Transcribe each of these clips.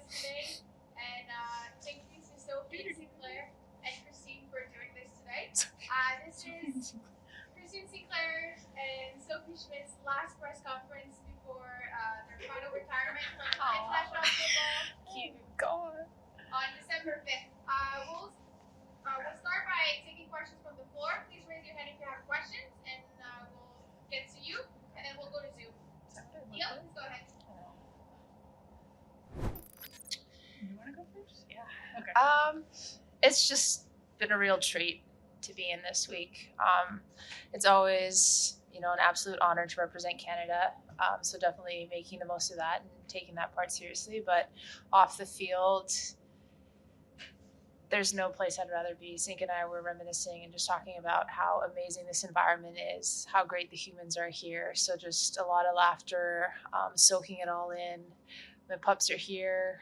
us today. And thank you to Sophie, Sinclair, and Christine for doing this today. This is Christine Sinclair and Sophie Schmidt's last press conference before their final retirement from international football. Cute. God. On December 5th. We'll start by taking questions from the floor. Please raise your hand if you have questions, and we'll get to you, and then we'll go to Zoom. Neil, please go ahead. You want to go first? Yeah. Okay. It's just been a real treat to be in this week. It's always, an absolute honor to represent Canada. So definitely making the most of that and taking that part seriously. But off the field, there's no place I'd rather be. Sink and I were reminiscing and just talking about how amazing this environment is, how great the humans are here. So just a lot of laughter, soaking it all in. My pups are here.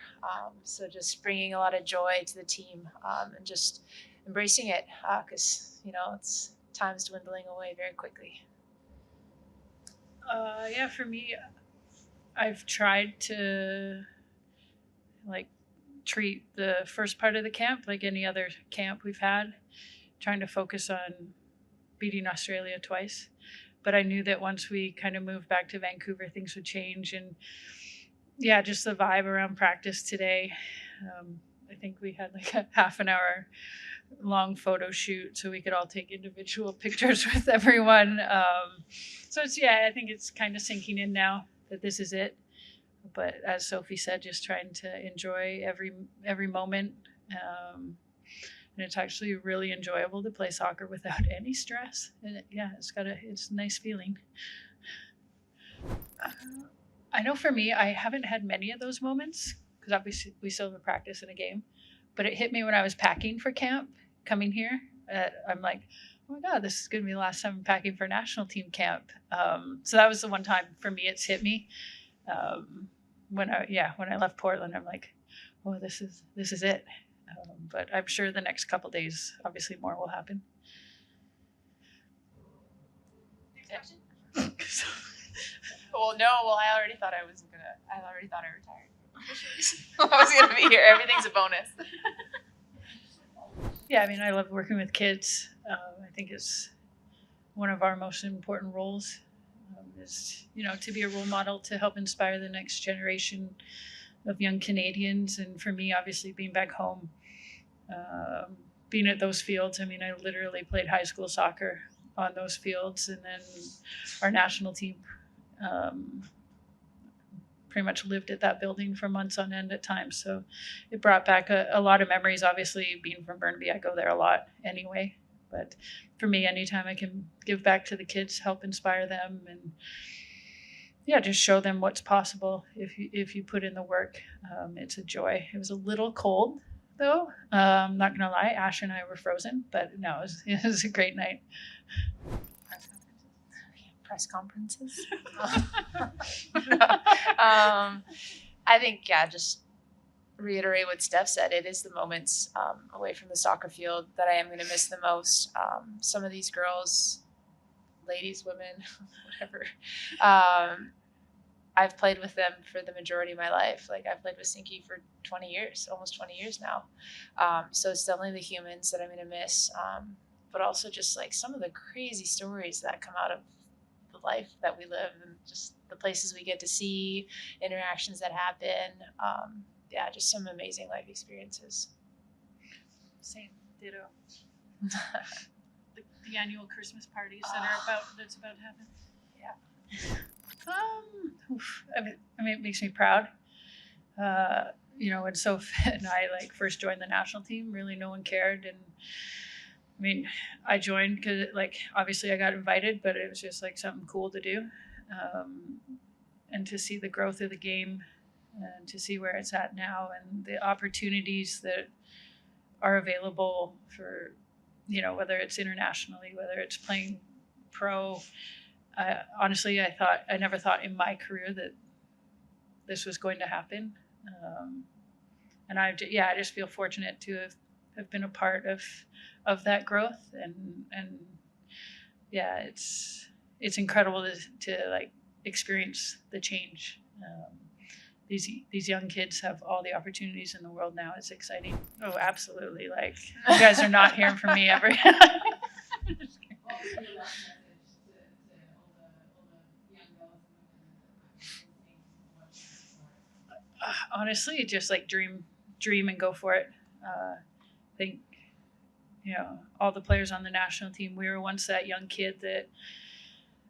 So just bringing a lot of joy to the team and just embracing it because, it's time's dwindling away very quickly. Yeah, for me, I've tried to treat the first part of the camp like any other camp we've had, trying to focus on beating Australia twice. But I knew that once we kind of moved back to Vancouver, things would change. And yeah, just the vibe around practice today. I think we had like a half an hour long photo shoot so we could all take individual pictures with everyone. So I think it's kind of sinking in now that this is it. But as Sophie said, just trying to enjoy every moment. And it's actually really enjoyable to play soccer without any stress. And it's a nice feeling. I know for me, I haven't had many of those moments because obviously we still have a practice and a game. But it hit me when I was packing for camp, coming here. I'm like, oh my God, this is going to be the last time I'm packing for national team camp. So that was the one time for me it's hit me. When I left Portland, I'm like, oh, this is it. But I'm sure the next couple days, obviously more will happen. Next question. I already thought I retired. I was going to be here. Everything's a bonus. Yeah, I mean, I love working with kids. I think it's one of our most important roles is, to be a role model to help inspire the next generation of young Canadians. And for me, obviously, being back home, being at those fields, I mean, I literally played high school soccer on those fields. And then our national team pretty much lived at that building for months on end at times. So it brought back a lot of memories. Obviously, being from Burnaby, I go there a lot anyway. But for me, anytime I can give back to the kids, help inspire them, and just show them what's possible if you put in the work, it's a joy. It was a little cold, though. I'm not going to lie, Ash and I were frozen, but no, it was a great night. Press conferences. I think, just reiterate what Steph said. It is the moments away from the soccer field that I am going to miss the most. Some of these girls, ladies, women, whatever, I've played with them for the majority of my life. Like I've played with Sinky for 20 years, almost 20 years now. So it's definitely the humans that I'm going to miss, but also just like some of the crazy stories that come out of the life that we live and just the places we get to see, interactions that happen. Just some amazing life experiences. Same, ditto. the annual Christmas parties that's about to happen. Yeah. It makes me proud. When Soph and I first joined the national team, really no one cared, and I joined because obviously I got invited, but it was just something cool to do, and to see the growth of the game, and to see where it's at now, and the opportunities that are available for, whether it's internationally, whether it's playing pro. Honestly, I never thought in my career that this was going to happen, and I just feel fortunate to have been a part of that growth, and it's incredible to experience the change. these young kids have all the opportunities in the world now. It's exciting. Oh, absolutely. Like, you guys are not hearing from me ever. Honestly, just like dream and go for it. I think, all the players on the national team, we were once that young kid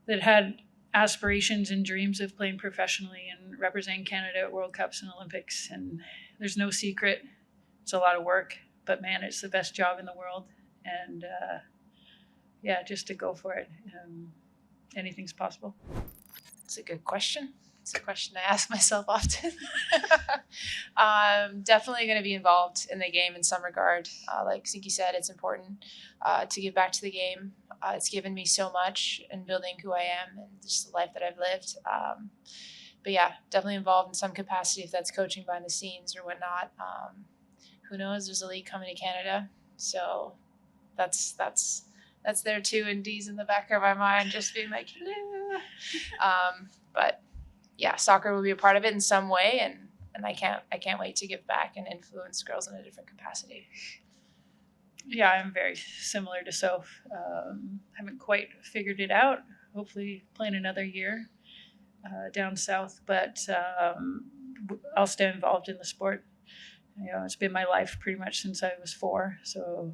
that had aspirations and dreams of playing professionally and representing Canada at World Cups and Olympics. And there's no secret. It's a lot of work, but man, it's the best job in the world. And just to go for it. Anything's possible. It's a good question. It's a question I ask myself often. Definitely going to be involved in the game in some regard. Like Sinky said, it's important to give back to the game. It's given me so much in building who I am and just the life that I've lived. But yeah, definitely involved in some capacity, if that's coaching behind the scenes or whatnot. Who knows? There's a league coming to Canada, so that's there too. And D's in the back of my mind, just being like, hello. But yeah, soccer will be a part of it in some way, and I can't wait to give back and influence girls in a different capacity. Yeah, I'm very similar to Soph. Haven't quite figured it out. Hopefully playing another year down south, but I'll stay involved in the sport. It's been my life pretty much since I was 4. So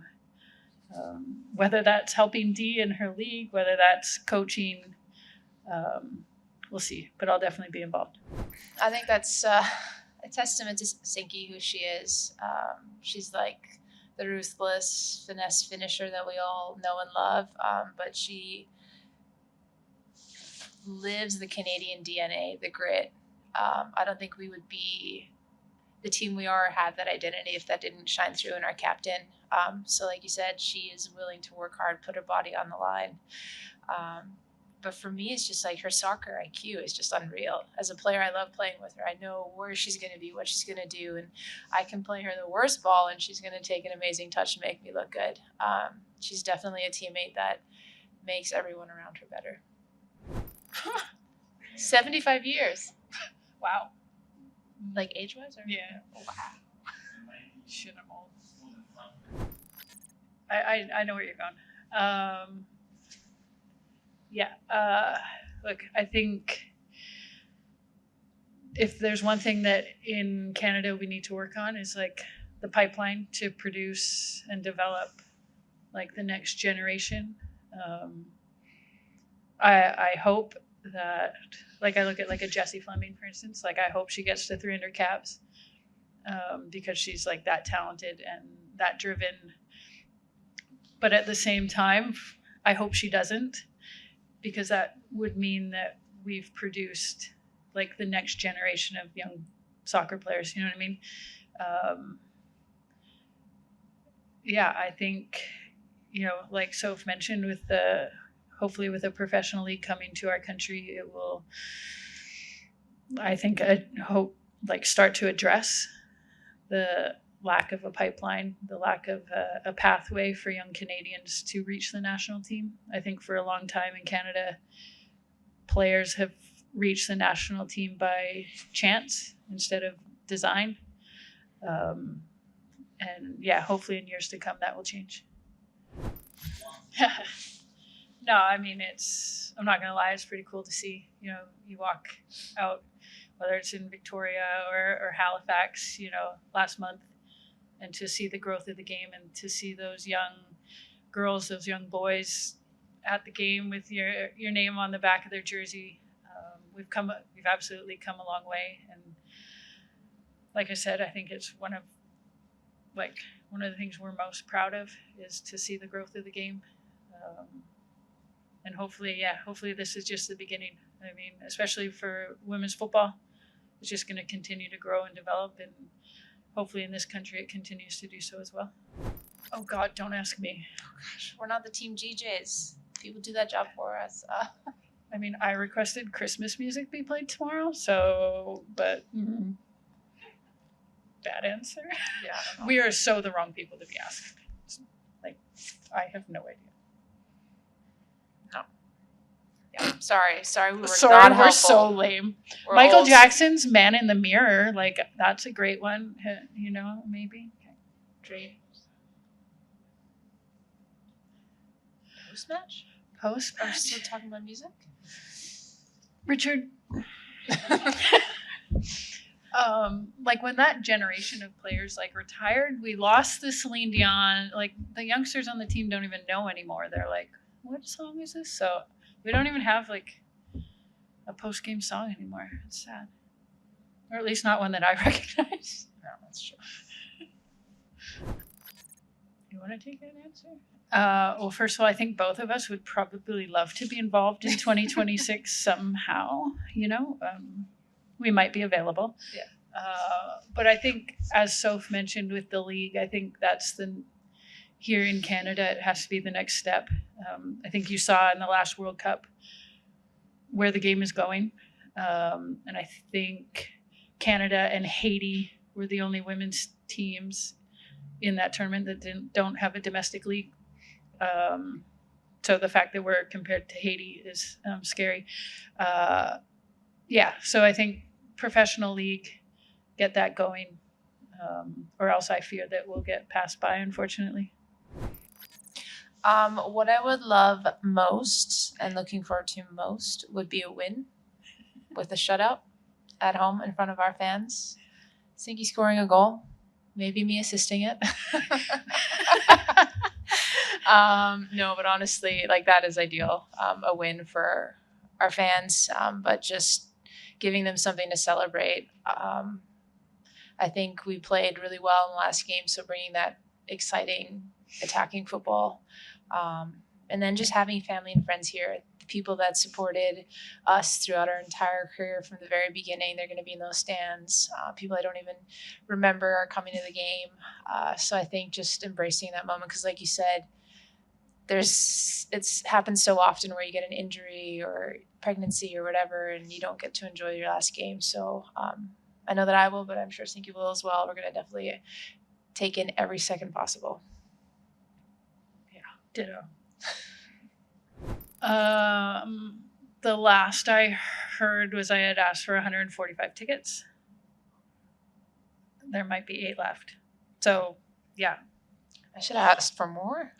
whether that's helping Dee in her league, whether that's coaching, we'll see. But I'll definitely be involved. I think that's a testament to Sinky, who she is. She's like the ruthless finesse finisher that we all know and love, but she lives the Canadian DNA, the grit. I don't think we would be the team we are, have that identity, if that didn't shine through in our captain. So like you said, she is willing to work hard, put her body on the line. But for me, it's just like her soccer IQ is just unreal. As a player, I love playing with her. I know where she's going to be, what she's going to do, and I can play her the worst ball, and she's going to take an amazing touch and make me look good. She's definitely a teammate that makes everyone around her better. 75 years. Wow. Like age-wise? Or? Yeah. Oh, wow. Shit, I'm old. I know where you're going. Look, I think if there's one thing that in Canada we need to work on is like the pipeline to produce and develop like the next generation. I hope that, like, I look at like a Jessie Fleming, for instance, like I hope she gets to 300 caps because she's like that talented and that driven. But at the same time, I hope she doesn't, because that would mean that we've produced like the next generation of young soccer players. You know what I mean? I think, like Soph mentioned, hopefully with a professional league coming to our country, it will, I hope, like start to address the lack of a pipeline, the lack of a pathway for young Canadians to reach the national team. I think for a long time in Canada, players have reached the national team by chance instead of design. Hopefully in years to come that will change. No, I mean, I'm not going to lie, it's pretty cool to see. You walk out, whether it's in Victoria or Halifax, last month, and to see the growth of the game and to see those young girls, those young boys at the game with your name on the back of their jersey. We've absolutely come a long way. And like I said, I think it's one of the things we're most proud of is to see the growth of the game. And hopefully this is just the beginning. I mean, especially for women's football, it's just going to continue to grow and develop, and hopefully in this country it continues to do so as well. Oh God, don't ask me. Oh gosh, we're not the team GJs. People do that job for us. I mean, I requested Christmas music be played tomorrow, but bad answer. Yeah, I don't know. We are so the wrong people to be asking. Like, I have no idea. No. Yeah. Sorry, we were Sorry, not we're helpful. so lame. We're Michael old. Jackson's "Man in the Mirror," like that's a great one. You know, maybe. Dreams. Post match? Post Are we still talking about music? Richard. Like when that generation of players like retired, we lost the Celine Dion. Like the youngsters on the team don't even know anymore. They're like, "What song is this?" So we don't even have like a post game song anymore. It's sad, or at least not one that I recognize. No, that's true. You want to take an answer? Well, first of all, I think both of us would probably love to be involved in 2026 somehow. You know, we might be available. Yeah. But I think, as Soph mentioned with the league, I think that's here in Canada, it has to be the next step. I think you saw in the last World Cup where the game is going. And I think Canada and Haiti were the only women's teams in that tournament that don't have a domestic league. So the fact that we're compared to Haiti is scary. So I think professional league, get that going, or else I fear that we'll get passed by, unfortunately. What I would love most and looking forward to most would be a win with a shutout at home in front of our fans. Sinky scoring a goal, maybe me assisting it. No, but honestly, like that is ideal. A win for our fans, but just giving them something to celebrate. I think we played really well in the last game, so bringing that exciting attacking football, and then just having family and friends here, the people that supported us throughout our entire career from the very beginning, they're going to be in those stands. People I don't even remember are coming to the game. So I think just embracing that moment, because like you said, it's happens so often where you get an injury or pregnancy or whatever, and you don't get to enjoy your last game. So I know that I will, but I'm sure Sinky will as well. We're going to definitely take in every second possible. Ditto. The last I heard was I had asked for 145 tickets. There might be 8 left. So, yeah. I should have asked for more.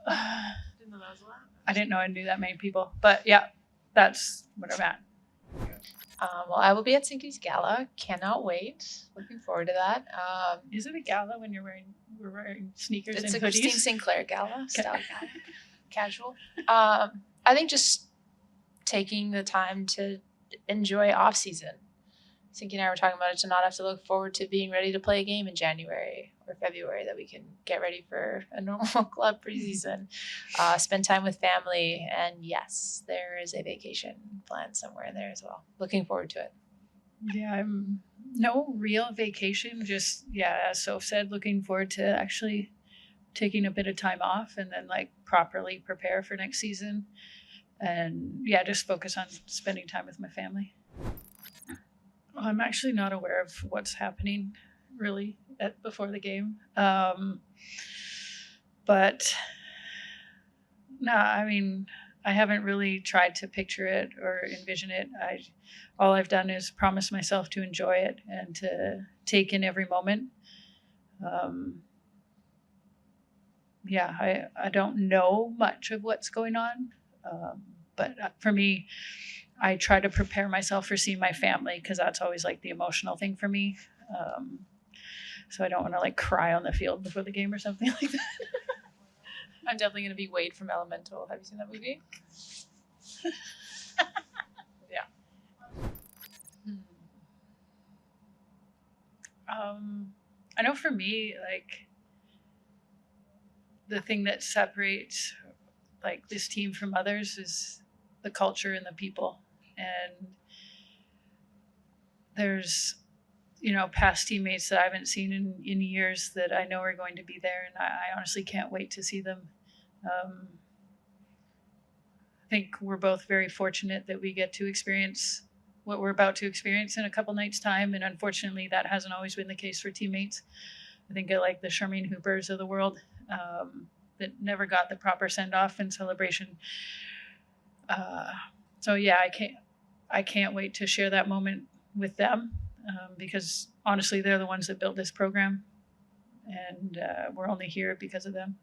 Didn't know that was allowed. I didn't know I knew that many people. But yeah, that's what I'm at. Well, I will be at Sinky's Gala. Cannot wait. Looking forward to that. Is it a gala when we're wearing sneakers It's and a hoodies? Christine Sinclair Gala. Style gala. Casual. I think just taking the time to enjoy off season. Sinky and I were talking about it, to not have to look forward to being ready to play a game in January or February, that we can get ready for a normal club preseason, spend time with family, and yes, there is a vacation planned somewhere in there as well. Looking forward to it. Yeah, I'm no real vacation. Just, as Soph said, looking forward to actually taking a bit of time off and then like properly prepare for next season. And just focus on spending time with my family. I'm actually not aware of what's happening really before the game. But no, I mean, I haven't really tried to picture it or envision it. All I've done is promise myself to enjoy it and to take in every moment. I don't know much of what's going on. But for me, I try to prepare myself for seeing my family, because that's always like the emotional thing for me. So I don't want to like cry on the field before the game or something like that. I'm definitely going to be Wade from Elemental. Have you seen that movie? Yeah. I know for me, like the thing that separates like this team from others is the culture and the people. And there's, past teammates that I haven't seen in years that I know are going to be there. And I honestly can't wait to see them. I think we're both very fortunate that we get to experience what we're about to experience in a couple nights' time. And unfortunately, that hasn't always been the case for teammates. I think I like the Charmaine Hoopers of the world that never got the proper send-off and celebration. So yeah, I can't wait to share that moment with them, because honestly, they're the ones that built this program, and we're only here because of them.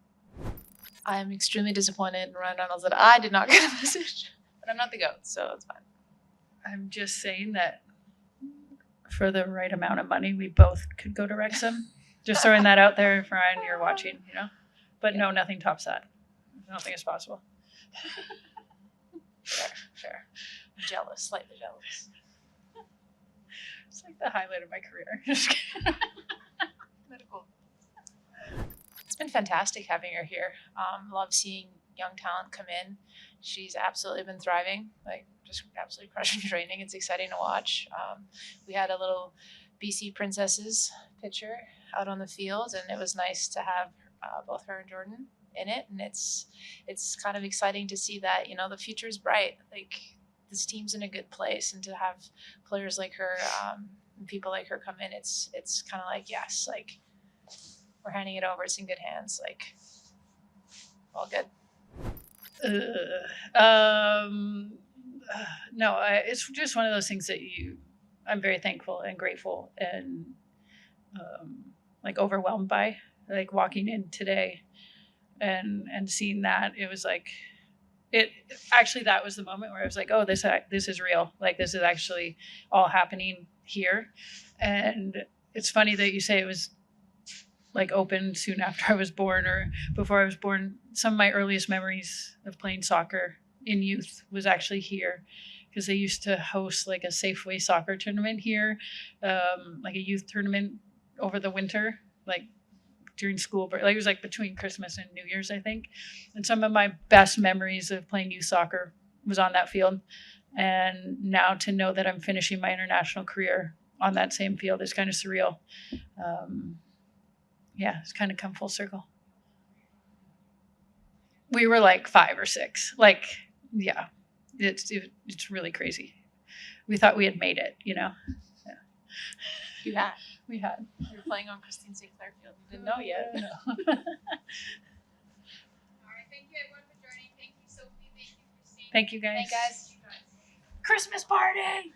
I'm extremely disappointed in Ryan Reynolds that I did not get a message, but I'm not the GOAT, so it's fine. I'm just saying that for the right amount of money, we both could go to Wrexham. Just throwing that out there, if Ryan, you're watching, you know. But Yeah. no, nothing tops that. I don't think it's possible. Fair. I'm jealous, slightly jealous. It's like the highlight of my career. Just kidding. Medical. It's been fantastic having her here. Love seeing young talent come in. She's absolutely been thriving, like just absolutely crushing training. It's exciting to watch. We had a little BC Princesses picture out on the field, and it was nice to have both her and Jordan in it. And it's kind of exciting to see that, you know, the future is bright. Like this team's in a good place, and to have players like her and people like her come in, it's kind of like, yes, like we're handing it over. It's in good hands. Like all good. No, it's just one of those things that I'm very thankful and grateful and like overwhelmed by, like walking in today and seeing that. It was like, it actually, that was the moment where I was like, oh, this is real. Like this is actually all happening here. And it's funny that you say it was like opened soon after I was born or before I was born. Some of my earliest memories of playing soccer in youth was actually here, because they used to host like a Safeway soccer tournament here, like a youth tournament over the winter, like during school break. Like it was like between Christmas and New Year's, I think. And some of my best memories of playing youth soccer was on that field. And now to know that I'm finishing my international career on that same field is kind of surreal. Yeah, it's kind of come full circle. We were like 5 or 6. Like, yeah, it's really crazy. We thought we had made it, you know. Yeah. You had. We had. You were playing on Christine Sinclair Field. You didn't know yet. No. All right, thank you everyone for joining. Thank you, Sophie. Thank you, Christine. Thank you, guys. Hey guys. Christmas party.